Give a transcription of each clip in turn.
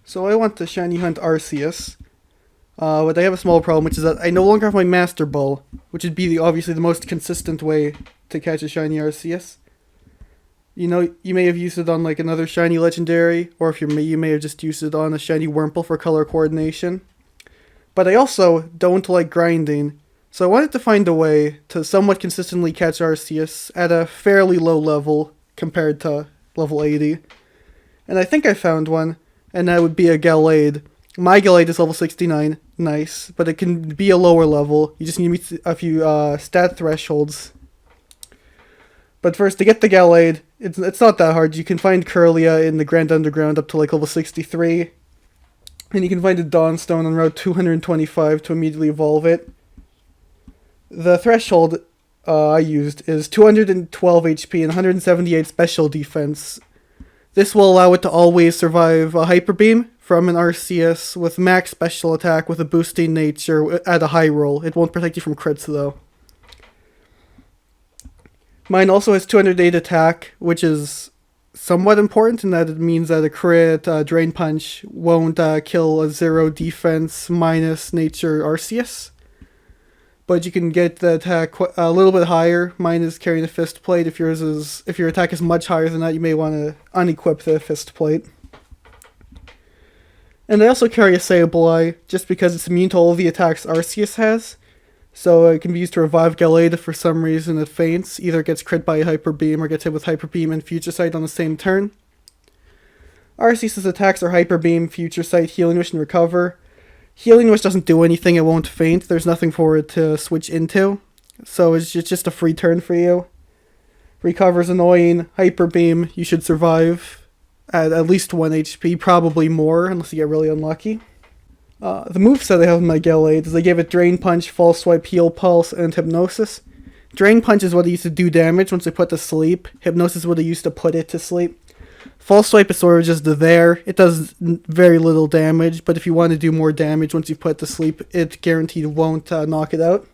So I want to shiny hunt Arceus, but I have a small problem, which is that I no longer have my Master Ball, which would be obviously the most consistent way to catch a shiny Arceus. You know, you may have used it on like another shiny legendary, or if you may have just used it on a shiny Wurmple for color coordination. But I also don't like grinding, so I wanted to find a way to somewhat consistently catch Arceus at a fairly low level compared to level 80. And I think I found one, and that would be a Gallade. My Gallade is level 69, nice, but it can be a lower level. You just need to meet a few stat thresholds. But first, to get the Gallade, it's not that hard. You can find Curlia in the Grand Underground up to like level 63. And you can find a Dawnstone on route 225 to immediately evolve it. The threshold I used is 212 HP and 178 special defense. This will allow it to always survive a Hyper Beam from an Arceus with max special attack with a boosting nature at a high roll. It won't protect you from crits though. Mine also has 208 attack, which is somewhat important in that it means that a crit Drain Punch won't kill a 0 defense minus nature Arceus. But you can get the attack a little bit higher. Mine is carrying a fist plate. If your attack is much higher than that, you may want to unequip the fist plate. And I also carry a Sableye, just because it's immune to all the attacks Arceus has. So it can be used to revive Gallade if for some reason it faints. Either it gets crit by a Hyper Beam or gets hit with Hyper Beam and Future Sight on the same turn. Arceus' attacks are Hyper Beam, Future Sight, Healing Wish, and Recover. Healing Wish doesn't do anything, it won't faint. There's nothing for it to switch into. So it's just a free turn for you. Recover's annoying. Hyper Beam, you should survive at least 1 HP, probably more, unless you get really unlucky. The moveset I have in my Gallade is I gave it Drain Punch, False Swipe, Heal Pulse, and Hypnosis. Drain Punch is what I used to do damage once I put to sleep. Hypnosis is what I used to put it to sleep. False Swipe is sort of just there. It does very little damage, but if you want to do more damage once you put it to sleep, it guaranteed won't knock it out.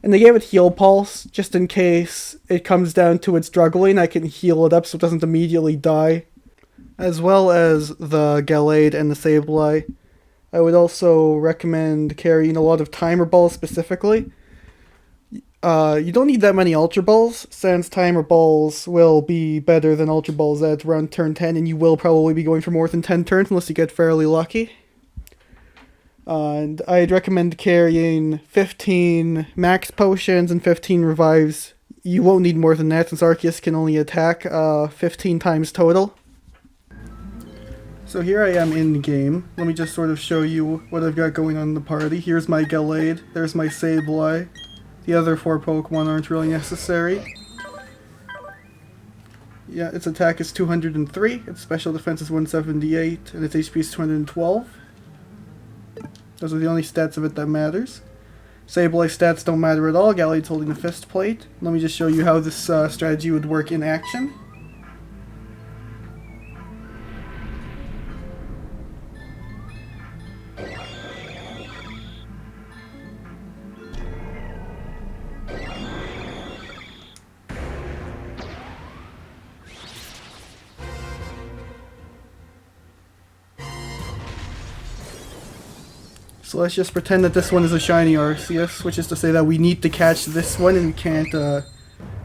And they gave it Heal Pulse, just in case it comes down to it struggling, I can heal it up so it doesn't immediately die. As well as the Gallade and the Sableye. I would also recommend carrying a lot of Timer Balls specifically. You don't need that many Ultra Balls, since Timer Balls will be better than Ultra Balls at around turn 10, and you will probably be going for more than 10 turns unless you get fairly lucky. And I'd recommend carrying 15 Max Potions and 15 Revives. You won't need more than that, since Arceus can only attack 15 times total. So here I am in game. Let me just sort of show you what I've got going on in the party. Here's my Gallade, there's my Sableye. The other 4 Pokemon aren't really necessary. Yeah, its attack is 203, its special defense is 178, and its HP is 212. Those are the only stats of it that matters. Sableye stats don't matter at all. Gallade's holding a fist plate. Let me just show you how this strategy would work in action. So let's just pretend that this one is a shiny Arceus, which is to say that we need to catch this one and we can't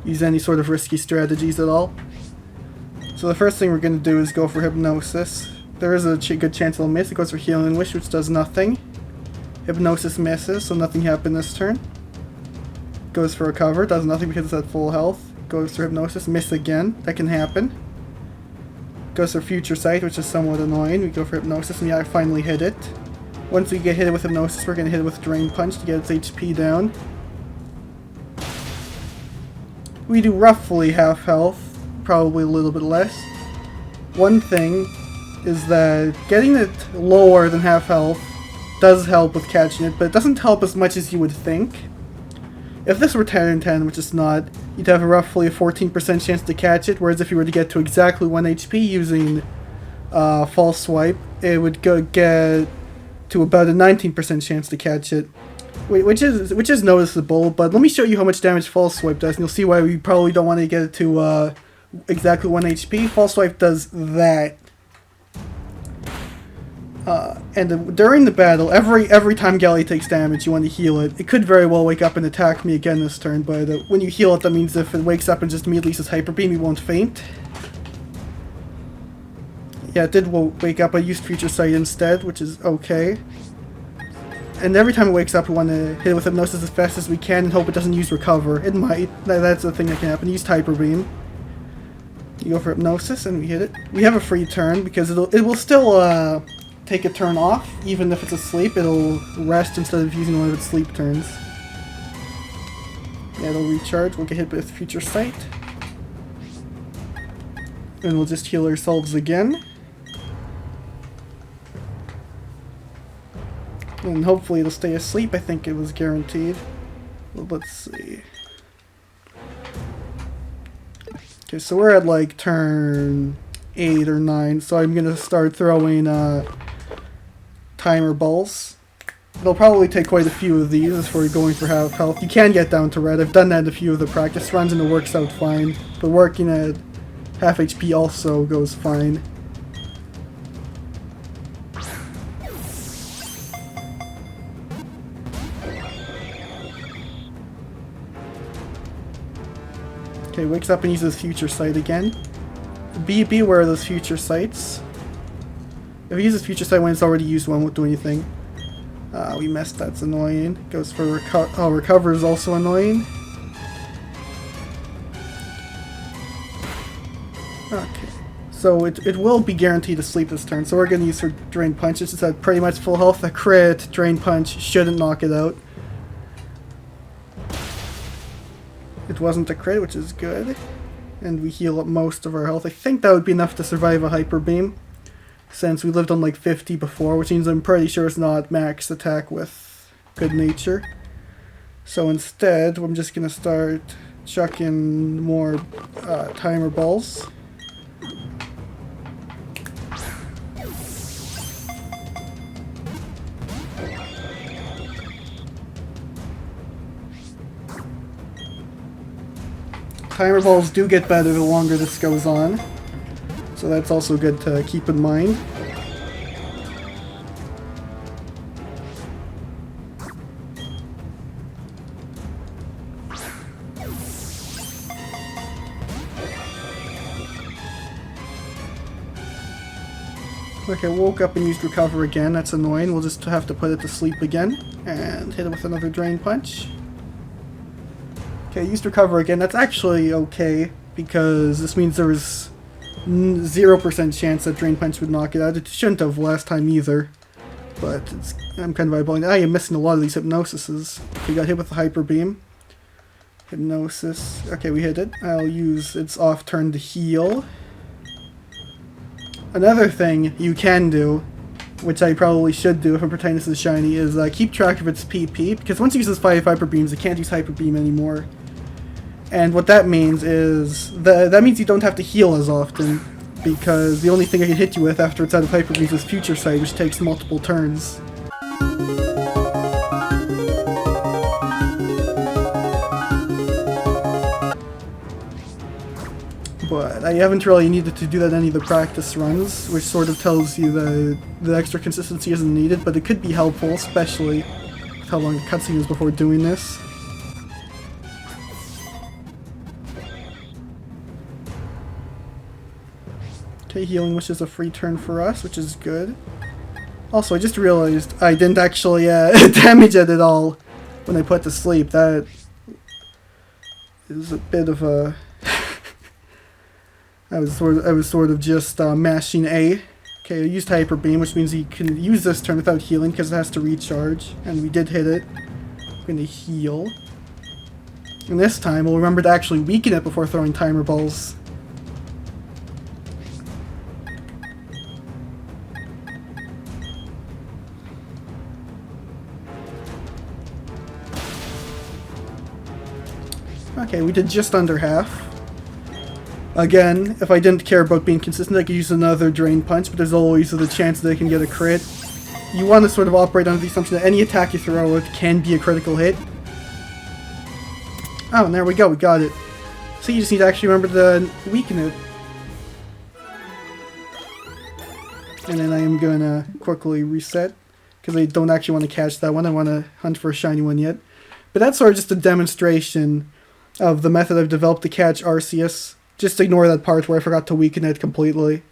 use any sort of risky strategies at all. So the first thing we're going to do is go for Hypnosis. There is a good chance it'll miss. It goes for Healing Wish, which does nothing. Hypnosis misses, so nothing happened this turn. Goes for Recover, does nothing because it's at full health. Goes for Hypnosis, miss again, that can happen. Goes for Future Sight, which is somewhat annoying. We go for Hypnosis and yeah, I finally hit it. Once we get hit with Hypnosis, we're going to hit it with Drain Punch to get its HP down. We do roughly half health, probably a little bit less. One thing is that getting it lower than half health does help with catching it, but it doesn't help as much as you would think. If this were 10 and 10, which is not, you'd have roughly a 14% chance to catch it, whereas if you were to get to exactly 1 HP using False Swipe, it would get to about a 19% chance to catch it, which is noticeable. But let me show you how much damage False Swipe does, and you'll see why we probably don't want to get it to exactly 1 HP. False Swipe does that. During the battle, every time Galley takes damage, you want to heal it. It could very well wake up and attack me again this turn, but when you heal it, that means if it wakes up and just immediately uses Hyper Beam, it won't faint. Yeah, it did wake up. I used Future Sight instead, which is okay. And every time it wakes up, we want to hit it with Hypnosis as fast as we can and hope it doesn't use Recover. It might. That's the thing that can happen. Use Hyper Beam. You go for Hypnosis, and we hit it. We have a free turn, because it will still take a turn off, even if it's asleep. It'll rest instead of using one of its sleep turns. Yeah, it'll recharge. We'll get hit with Future Sight. And we'll just heal ourselves again. And hopefully it'll stay asleep. I think it was guaranteed. Well, let's see. Okay, so we're at like turn 8 or 9, so I'm gonna start throwing timer balls. It'll probably take quite a few of these if we're going for half health. You can get down to red. I've done that in a few of the practice runs and it works out fine. But working at half HP also goes fine. Okay, wakes up and uses Future Sight again. Be aware of those Future Sights. If he uses Future Sight when it's already used one, won't do anything. We missed, that's annoying. Goes for Recover is also annoying. Okay, so it will be guaranteed to sleep this turn, so we're going to use her Drain Punch. It's at pretty much full health. A crit, Drain Punch shouldn't knock it out. It wasn't a crit, which is good. And we heal up most of our health. I think that would be enough to survive a Hyper Beam, since we lived on like 50 before, which means I'm pretty sure it's not max attack with Good Nature. So instead, I'm just going to start chucking more timer balls. Timer balls do get better the longer this goes on, so that's also good to keep in mind. Okay, woke up and used Recover again. That's annoying. We'll just have to put it to sleep again and hit it with another Drain Punch. Okay, used Recover again. That's actually okay, because this means there was 0% chance that Drain Punch would knock it out. It shouldn't have last time either, but I'm kind of eyeballing. I am missing a lot of these Hypnosises. We got hit with the Hyper Beam. Hypnosis. Okay, we hit it. I'll use its off turn to heal. Another thing you can do, which I probably should do if I'm pretending this is shiny, is keep track of its PP, because once it uses 5 Hyper Beams, it can't use Hyper Beam anymore. And what that means is, that means you don't have to heal as often, because the only thing I can hit you with after it's out of Hyper Beams is Future Sight, which takes multiple turns. But I haven't really needed to do that in any of the practice runs, which sort of tells you that the extra consistency isn't needed, but it could be helpful, especially with how long the cutscene is before doing this. Okay, Healing Wish is a free turn for us, which is good. Also, I just realized I didn't actually damage it at all when I put to sleep. That is a bit of a... I was sort of just mashing A. Okay, I used Hyper Beam, which means you can use this turn without healing because it has to recharge, and we did hit it. I'm gonna heal. And this time we'll remember to actually weaken it before throwing timer balls. Okay, we did just under half. Again, if I didn't care about being consistent, I could use another Drain Punch, but there's always the chance that I can get a crit. You want to sort of operate under the assumption that any attack you throw out can be a critical hit. Oh, and there we go, we got it. So you just need to actually remember to weaken it. And then I am going to quickly reset, because I don't actually want to catch that one. I want to hunt for a shiny one yet. But that's sort of just a demonstration of the method I've developed to catch Arceus. Just ignore that part where I forgot to weaken it completely.